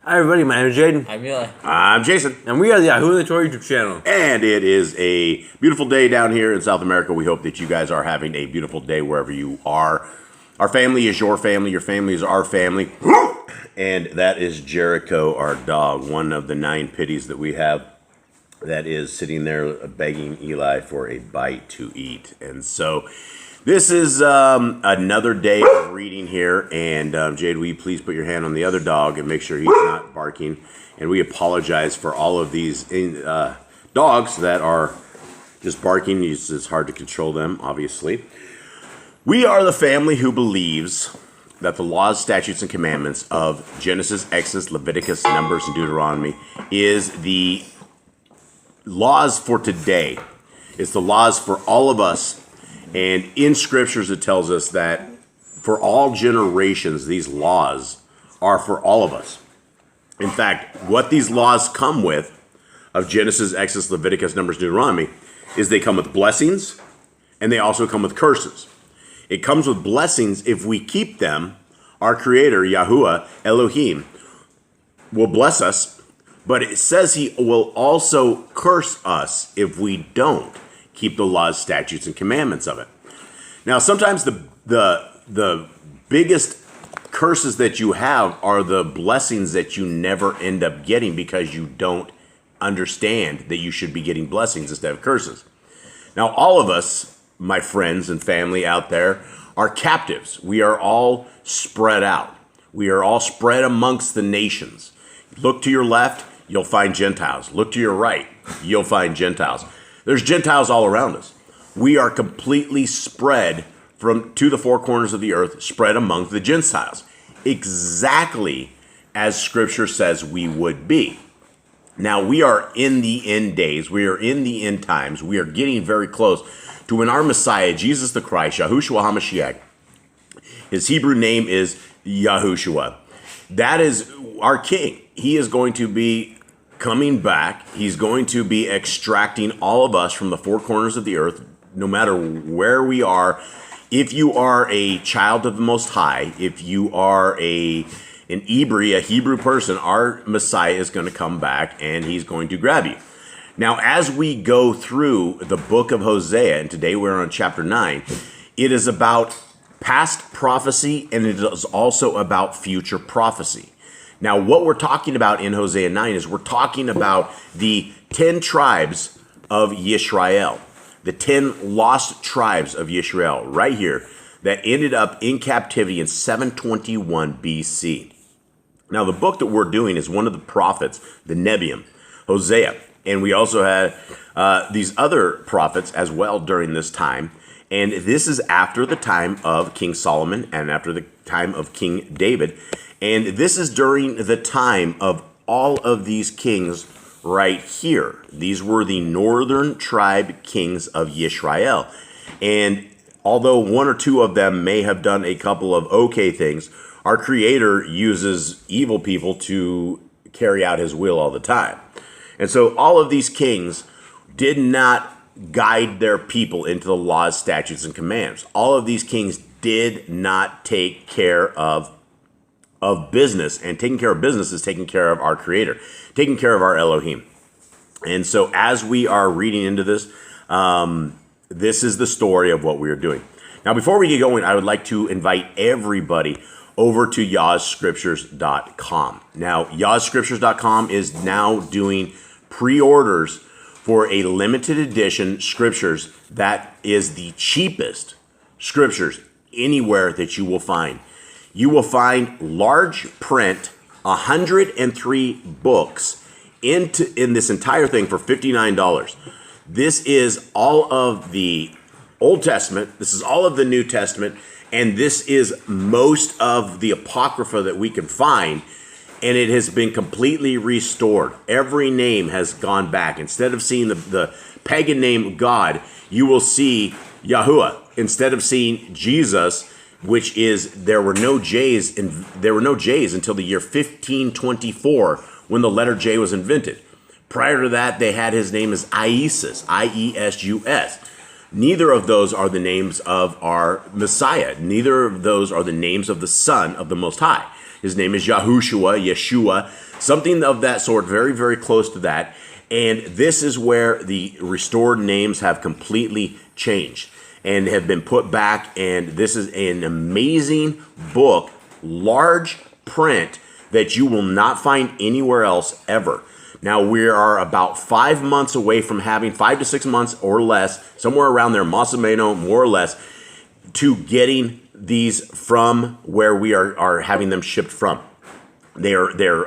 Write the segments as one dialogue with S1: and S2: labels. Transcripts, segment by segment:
S1: Hi everybody, my name is Jaden.
S2: I'm Eli.
S3: I'm Jason.
S1: And we are the Yahoo the Torah YouTube channel.
S3: And it is a beautiful day down here in South America. We hope that you guys are having a beautiful day wherever you are. Our family is your family is our family. And that is Jericho, our dog, one of the 9 pitties that we have that is sitting there begging Eli for a bite to eat. And so this is another day of reading here, and Jade, will you please put your hand on the other dog and make sure he's not barking? And we apologize for all of these dogs that are just barking. It's hard to control them, obviously. We are the family who believes that the laws, statutes, and commandments of Genesis, Exodus, Leviticus, Numbers, and Deuteronomy is the laws for today. It's the laws for all of us. And in scriptures, it tells us that for all generations, these laws are for all of us. In fact, what these laws come with of Genesis, Exodus, Leviticus, Numbers, Deuteronomy is they come with blessings and they also come with curses. It comes with blessings if we keep them. Our Creator, Yahuwah, Elohim, will bless us, but it says He will also curse us if we don't keep the laws, statutes, and commandments of it. Now, sometimes the biggest curses that you have are the blessings that you never end up getting because you don't understand that you should be getting blessings instead of curses. Now, all of us, my friends and family out there, are captives. We are all spread out. We are all spread amongst the nations. Look to your left, you'll find Gentiles. Look to your right, you'll find Gentiles. There's Gentiles all around us. We are completely spread to the 4 corners of the earth, spread among the Gentiles, exactly as Scripture says we would be. Now, we are in the end days. We are in the end times. We are getting very close to when our Messiah, Jesus the Christ, Yahushua HaMashiach, his Hebrew name is Yahushua. That is our King. He is going to be coming back. He's going to be extracting all of us from the 4 corners of the earth, no matter where we are. If you are a child of the Most High, if you are an Ibri, a Hebrew person, our Messiah is going to come back and he's going to grab you. Now, as we go through the book of Hosea, and today we're on chapter 9, it is about past prophecy and it is also about future prophecy. Now, what we're talking about in Hosea 9 is we're talking about the 10 tribes of Yisrael, the 10 lost tribes of Yisrael right here that ended up in captivity in 721 BC. Now, the book that we're doing is one of the prophets, the Nebiim, Hosea. And we also had these other prophets as well during this time. And this is after the time of King Solomon and after the time of King David. And this is during the time of all of these kings right here. These were the northern tribe kings of Yisrael. And although 1 or 2 of them may have done a couple of okay things, our Creator uses evil people to carry out His will all the time. And so all of these kings did not guide their people into the laws, statutes, and commands. All of these kings did not take care of business, and taking care of business is taking care of our Creator, taking care of our Elohim. And so as we are reading into this, this is the story of what we are doing. Now, before we get going, I would like to invite everybody over to YahScriptures.com. Now, YahScriptures.com is now doing pre-orders for a limited edition scriptures that is the cheapest scriptures anywhere that you will find. You will find large print, 103 books in this entire thing for $59. This is all of the Old Testament. This is all of the New Testament. And this is most of the Apocrypha that we can find. And it has been completely restored. Every name has gone back. Instead of seeing the pagan name God, you will see Yahuwah. Instead of seeing Jesus, which is there were no J's until the year 1524 when the letter J was invented. Prior to that, they had his name as Iesus, I-E-S-U-S. Neither of those are the names of our Messiah. Neither of those are the names of the Son of the Most High. His name is Yahushua, Yeshua, something of that sort, very, very close to that. And this is where the restored names have completely changed and have been put back. And this is an amazing book, large print that you will not find anywhere else ever. Now we are about 5 months away from having 5 to 6 months or less, somewhere around there, más o menos, more or less, to getting these from where we are having them shipped from. They're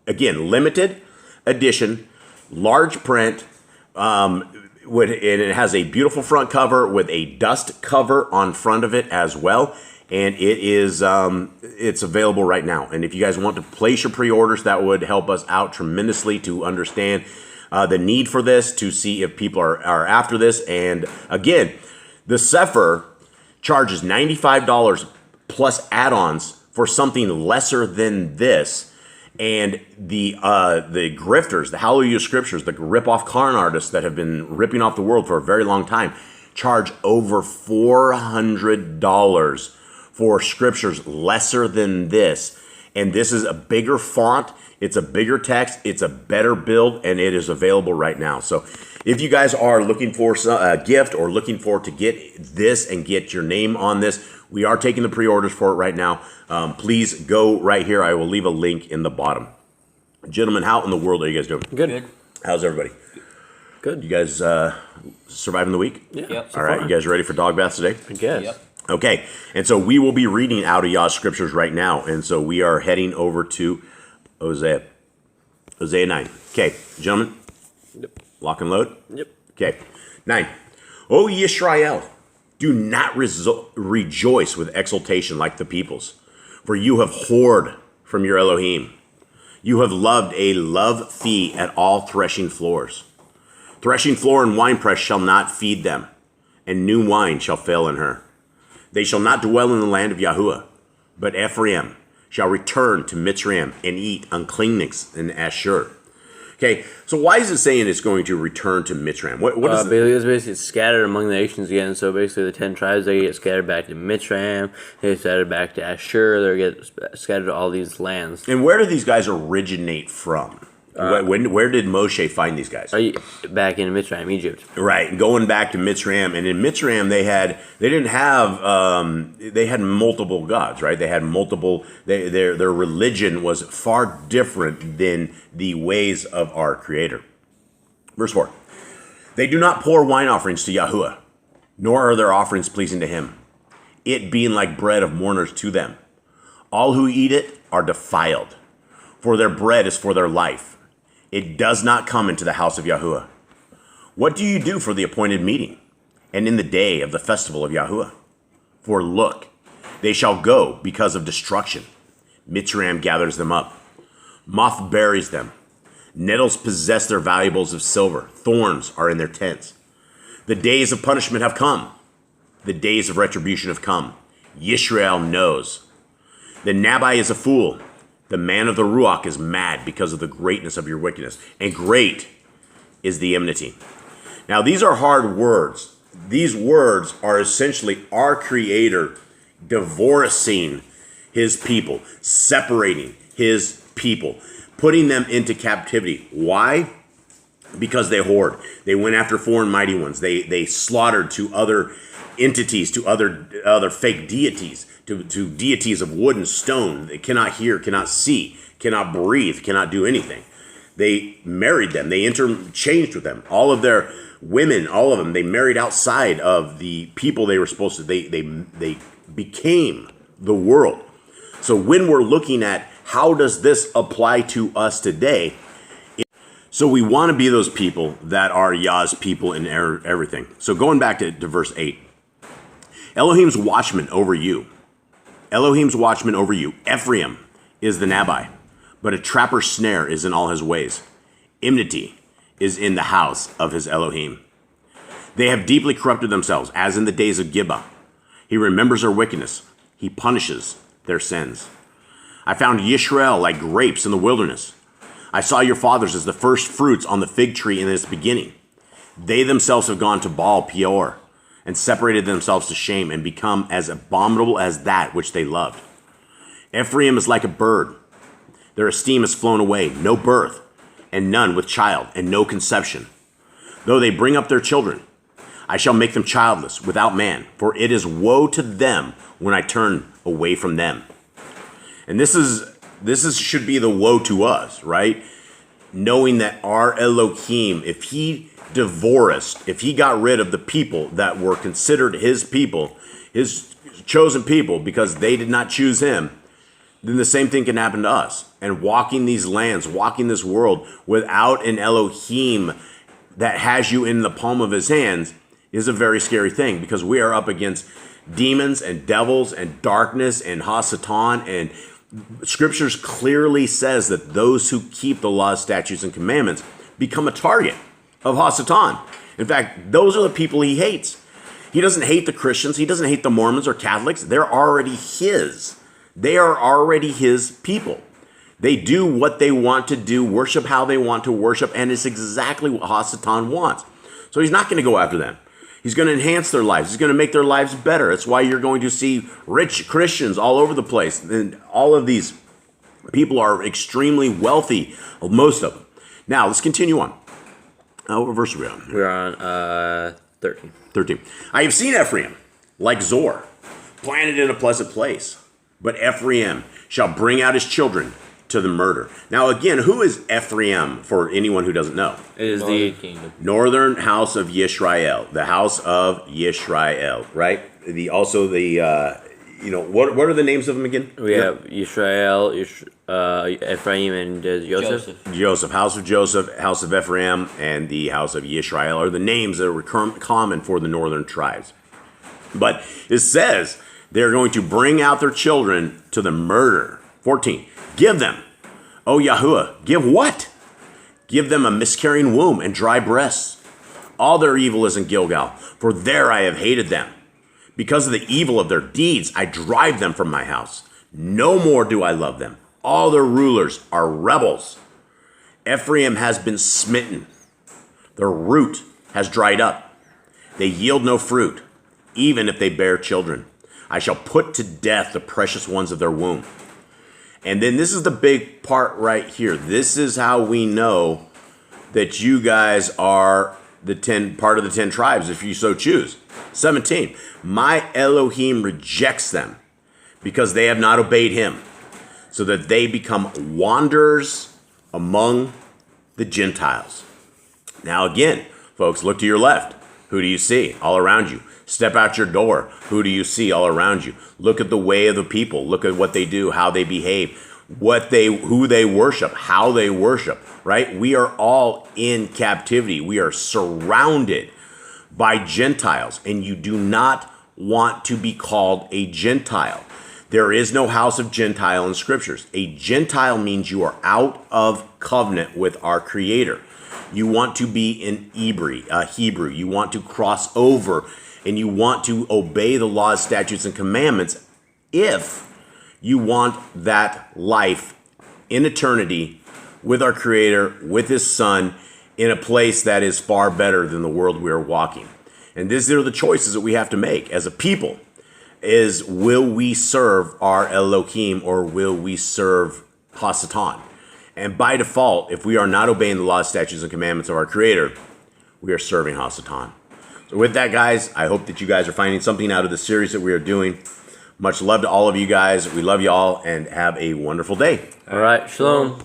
S3: again, limited edition, large print, and it has a beautiful front cover with a dust cover on front of it as well. And it is it's available right now. And if you guys want to place your pre-orders, that would help us out tremendously to understand the need for this, to see if people are after this. And again, the Sefer charges $95 plus add-ons for something lesser than this. And the grifters, the Hallelujah Scriptures, the rip-off con artists that have been ripping off the world for a very long time, charge over $400 for scriptures lesser than this. And this is a bigger font, it's a bigger text, it's a better build, and it is available right now. So if you guys are looking for a gift or looking for to get this and get your name on this, we are taking the pre-orders for it right now. Please go right here. I will leave a link in the bottom. Gentlemen, how in the world are you guys doing?
S1: Good.
S3: How's everybody?
S1: Good.
S3: You guys surviving the week?
S1: Yeah.
S2: Yep.
S3: All right, you guys ready for dog baths today?
S1: I guess.
S2: Yep.
S3: Okay, and so we will be reading out of Yah Scriptures right now, and so we are heading over to Hosea 9. Okay, gentlemen,
S1: Yep.
S3: lock and load.
S1: Yep.
S3: Okay, 9. O Yisrael, do not rejoice with exultation like the peoples, for you have whored from your Elohim. You have loved a love fee at all threshing floors. Threshing floor and winepress shall not feed them, and new wine shall fail in her. They shall not dwell in the land of Yahuwah, but Ephraim shall return to Mitzrayim and eat uncleanness in Ashur. Okay, so why is it saying it's going to return to Mitzrayim? What is
S1: It's basically scattered among the nations again. So basically, the 10 tribes, they get scattered back to Mitzrayim, they get scattered back to Ashur, they get scattered to all these lands.
S3: And where do these guys originate from? Where did Moshe find these guys?
S1: Back in Mitzrayim, Egypt.
S3: Right, going back to Mitzrayim, and in Mitzrayim they had multiple gods, right? They had multiple. Their religion was far different than the ways of our Creator. Verse 4: They do not pour wine offerings to Yahuwah, nor are their offerings pleasing to Him, it being like bread of mourners to them. All who eat it are defiled, for their bread is for their life. It does not come into the house of Yahuwah. What do you do for the appointed meeting, and in the day of the festival of Yahuwah? For look, they shall go because of destruction. Mitzrayim gathers them up. Moth buries them. Nettles possess their valuables of silver. Thorns are in their tents. The days of punishment have come. The days of retribution have come. Yisrael knows. The Nabai is a fool. The man of the Ruach is mad because of the greatness of your wickedness. And great is the enmity. Now, these are hard words. These words are essentially our Creator divorcing His people, separating His people, putting them into captivity. Why? Because they whored. They went after foreign mighty ones. They slaughtered to other entities, to other fake deities, to deities of wood and stone. They cannot hear, cannot see, cannot breathe, cannot do anything. They married them. They interchanged with them. All of their women, all of them, they married outside of the people they were supposed to. They became the world. So when we're looking at how does this apply to us today, so we want to be those people that are Yah's people in everything. So going back to verse 8. Elohim's watchman over you. Elohim's watchman over you. Ephraim is the Nabai, but a trapper's snare is in all his ways. Enmity is in the house of his Elohim. They have deeply corrupted themselves, as in the days of Gibeah. He remembers their wickedness. He punishes their sins. I found Yisrael like grapes in the wilderness. I saw your fathers as the first fruits on the fig tree in its beginning. They themselves have gone to Baal Peor and separated themselves to shame and become as abominable as that which they loved. Ephraim is like a bird. Their esteem has flown away, no birth, and none with child, and no conception. Though they bring up their children, I shall make them childless, without man, for it is woe to them when I turn away from them. And this should be the woe to us, right? Knowing that our Elohim, if he divorced, if he got rid of the people that were considered his people, his chosen people, because they did not choose him, then the same thing can happen to us. And walking these lands, walking this world without an Elohim that has you in the palm of his hands is a very scary thing, because we are up against demons and devils and darkness and Hasatan, and Scriptures clearly says that those who keep the laws, statutes, and commandments become a target of Hasatan. In fact, those are the people he hates. He doesn't hate the Christians. He doesn't hate the Mormons or Catholics. They're already his. They are already his people. They do what they want to do, worship how they want to worship, and it's exactly what Hasatan wants. So he's not going to go after them. He's going to enhance their lives. He's going to make their lives better. That's why you're going to see rich Christians all over the place. And all of these people are extremely wealthy, most of them. Now, let's continue on. What verse are we on?
S1: We're on 13.
S3: 13. I have seen Ephraim like Zor, planted in a pleasant place. But Ephraim shall bring out his children to the murder. Now, again, who is Ephraim for anyone who doesn't know?
S1: It is the kingdom.
S3: Northern house of Yisrael, the house of Yisrael, right? What are the names of them again?
S1: We have Yisrael, Ephraim, and
S3: Joseph, house of Joseph, house of Ephraim, and the house of Yisrael are the names that are common for the northern tribes. But it says they're going to bring out their children to the murder. 14. Give them, O Yahuwah, give what? Give them a miscarrying womb and dry breasts. All their evil is in Gilgal, for there I have hated them. Because of the evil of their deeds, I drive them from my house. No more do I love them. All their rulers are rebels. Ephraim has been smitten. Their root has dried up. They yield no fruit, even if they bear children. I shall put to death the precious ones of their womb. And then this is the big part right here. This is how we know that you guys are part of the 10 tribes, if you so choose. 17. My Elohim rejects them because they have not obeyed him, so that they become wanderers among the Gentiles. Now again, folks, look to your left. Who do you see all around you? Step out your door. Who do you see all around you? Look at the way of the people. Look at what they do, how they behave, who they worship, how they worship, right? We are all in captivity. We are surrounded by Gentiles, and you do not want to be called a Gentile. There is no house of Gentile in Scriptures. A Gentile means you are out of covenant with our Creator. You want to be in Hebrew. You want to cross over, and you want to obey the laws, statutes, and commandments if you want that life in eternity with our Creator, with His Son, in a place that is far better than the world we are walking. And these are the choices that we have to make as a people. Is will we serve our Elohim or will we serve Hasatan? And by default, if we are not obeying the laws, statutes, and commandments of our Creator, we are serving Hasatan. So with that, guys, I hope that you guys are finding something out of the series that we are doing. Much love to all of you guys. We love you all, and have a wonderful day.
S1: All right. Shalom.